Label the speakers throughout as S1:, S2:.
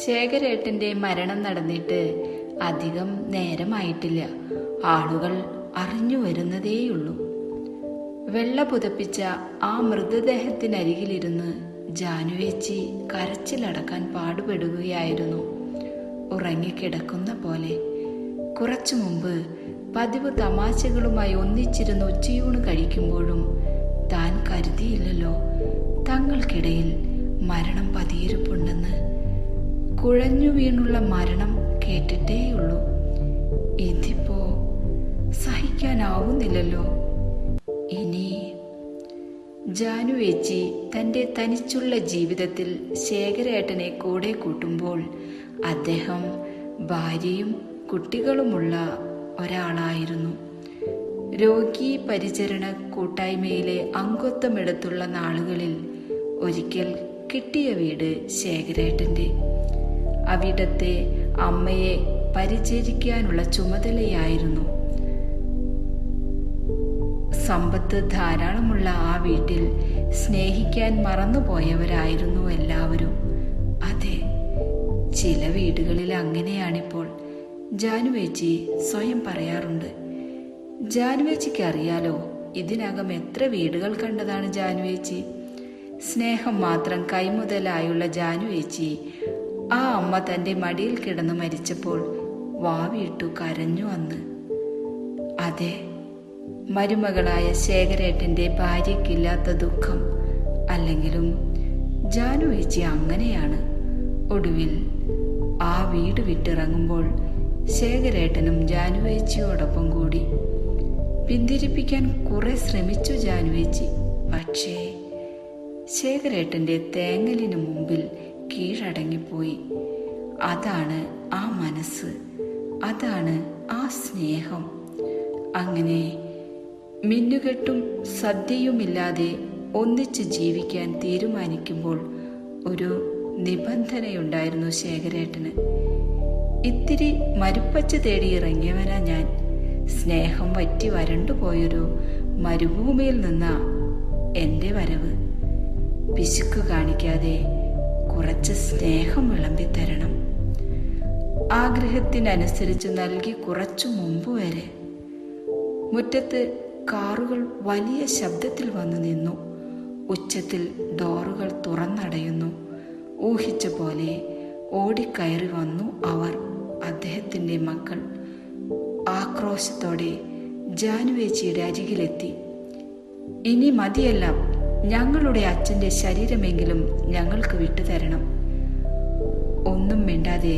S1: ശേഖരേട്ടൻ്റെ മരണം നടന്നിട്ട് അധികം നേരമായിട്ടില്ല. ആളുകൾ അറിഞ്ഞു വരുന്നതേയുള്ളൂ. വെള്ള പുതപ്പിച്ച ആ മൃതദേഹത്തിനരികിലിരുന്ന് ജാനുവേച്ചി കരച്ചിലടക്കാൻ പാടുപെടുകയായിരുന്നു. ഉറങ്ങിക്കിടക്കുന്ന പോലെ. കുറച്ചു മുമ്പ് പതിവ് തമാശകളുമായി ഒന്നിച്ചിരുന്ന് ഉച്ചയൂണ് കഴിക്കുമ്പോഴും താൻ കരുതിയില്ലല്ലോ തങ്ങൾക്കിടയിൽ മരണം പതിയിരിപ്പുണ്ടെന്ന്. കുഴഞ്ഞു വീണുള്ള മരണം കേട്ടിട്ടേയുള്ളൂ. ഇതിപ്പോ സഹിക്കാനാവുന്നില്ലല്ലോ. ഇനി ജാനുവേച്ചി തൻ്റെ തനിച്ചുള്ള ജീവിതത്തിൽ ശേഖരേട്ടനെ കൂടെ കൂട്ടുമ്പോൾ അദ്ദേഹം ഭാര്യയും കുട്ടികളുമുള്ള ഒരാളായിരുന്നു. രോഗീ പരിചരണ കൂട്ടായ്മയിലെ അംഗത്വമെടുത്തുള്ള നാളുകളിൽ ഒരിക്കൽ കിട്ടിയ വീട് ശേഖരേട്ടൻ്റെ. അവിടത്തെ അമ്മയെ പരിചരിക്കാനുള്ള ചുമതലയായിരുന്നു. സമ്പത്ത് ധാരാളമുള്ള ആ വീട്ടിൽ സ്നേഹിക്കാൻ മറന്നുപോയവരായിരുന്നു എല്ലാവരും. അതെ, ചില വീടുകളിൽ അങ്ങനെയാണിപ്പോൾ. ജാനുവേച്ചി സ്വയം പറയാറുണ്ട്. ജാനുവേച്ചിക്ക് അറിയാലോ, ഇതിനകം എത്ര വീടുകൾ കണ്ടതാണ് ജാനുവേച്ചി. സ്നേഹം മാത്രം കൈമുതലായുള്ള ജാനുവേച്ചി ആ അമ്മ തൻ്റെ മടിയിൽ കിടന്ന് മരിച്ചപ്പോൾ വാവിട്ടു കരഞ്ഞു അന്ന്. അതെ, മരുമകളായ ശേഖരേട്ടൻ്റെ ഭാര്യയ്ക്കില്ലാത്ത ദുഃഖം. അല്ലെങ്കിലും ജാനുവേച്ചി അങ്ങനെയാണ്. ഒടുവിൽ ആ വീട് വിട്ടിറങ്ങുമ്പോൾ ശേഖരേട്ടനും ജാനുവേച്ചിയോടൊപ്പം കൂടി. പിന്തിരിപ്പിക്കാൻ കുറെ ശ്രമിച്ചു ജാനുവേച്ചി. പക്ഷേ ശേഖരേട്ടൻ്റെ തേങ്ങലിനു മുമ്പിൽ കീഴടങ്ങിപ്പോയി. അതാണ് ആ മനസ്സ്, അതാണ് ആ സ്നേഹം. അങ്ങനെ മിന്നുകെട്ടും സദ്യയുമില്ലാതെ ഒന്നിച്ച് ജീവിക്കാൻ തീരുമാനിക്കുമ്പോൾ ഒരു നിബന്ധനയുണ്ടായിരുന്നു ശേഖരേട്ടന്. ഇത്തിരി മരുപ്പച്ച തേടി ഇറങ്ങിയവനാ ഞാൻ. സ്നേഹം വറ്റി വരണ്ടുപോയൊരു മരുഭൂമിയിൽ നിന്നാ എൻ്റെ വരവ്. പിശുക്ക് കാണിക്കാതെ കുറച്ച് സ്നേഹം വിളമ്പിത്തരണം. ആഗ്രഹത്തിനനുസരിച്ച് നൽകി കുറച്ചു മുമ്പ് വരെ. മുറ്റത്ത് കാറുകൾ വലിയ ശബ്ദത്തിൽ വന്നു നിന്നു. ഉച്ചത്തിൽ ഡോറുകൾ തുറന്നടയുന്നു. ഊഹിച്ച പോലെ ഓടിക്കയറി വന്നു അവർ, അദ്ദേഹത്തിൻ്റെ മക്കൾ. ആക്രോശത്തോടെ ജാനുവേച്ചിയുടെ അരികിലെത്തി. ഇനി മതിയെല്ലാം, ഞങ്ങളുടെ അച്ഛൻ്റെ ശരീരമെങ്കിലും ഞങ്ങൾക്ക് വിട്ടുതരണം. ഒന്നും മിണ്ടാതെ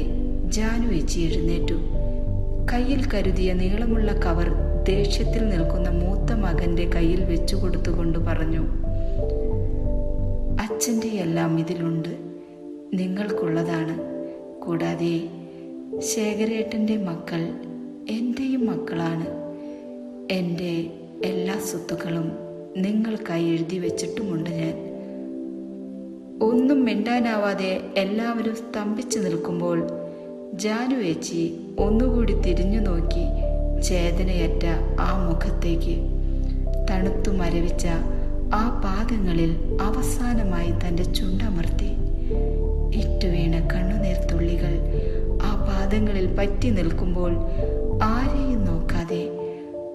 S1: ജാനുവേച്ചി എഴുന്നേറ്റു. കയ്യിൽ കരുതിയ നീളമുള്ള കവർ ദേഷ്യത്തിൽ നിൽക്കുന്ന മൂത്ത മകന്റെ കയ്യിൽ വെച്ചുകൊടുത്തുകൊണ്ട് പറഞ്ഞു, അച്ഛൻ്റെ എല്ലാം ഇതിലുണ്ട്, നിങ്ങൾക്കുള്ളതാണ്. കൂടാതെ ശേഖരേട്ടൻ്റെ മക്കൾ എൻ്റെയും മക്കളാണ്. എൻ്റെ എല്ലാ സ്വത്തുക്കളും നിങ്ങൾക്കായി എഴുതി വെച്ചിട്ടുമുണ്ട് ഞാൻ. ഒന്നും മിണ്ടാനാവാതെ എല്ലാവരും സ്തംഭിച്ചു നിൽക്കുമ്പോൾ ജാനുവേച്ചി ഒന്നുകൂടി തിരിഞ്ഞു നോക്കി ചേതനയറ്റ ആ മുഖത്തേക്ക്. തണുത്തു മരവിച്ച ആ പാദങ്ങളിൽ അവസാനമായി തൻ്റെ ചുണ്ടമർത്തി. ഇറ്റുവീണ കണ്ണുനീർ തുള്ളികൾ ആ പാദങ്ങളിൽ പറ്റി നിൽക്കുമ്പോൾ ആരെയും നോക്കാതെ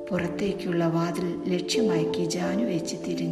S1: പുറത്തേക്കുള്ള വാതിൽ ലക്ഷ്യമാക്കി ജാനുവേച്ചി തിരിഞ്ഞു.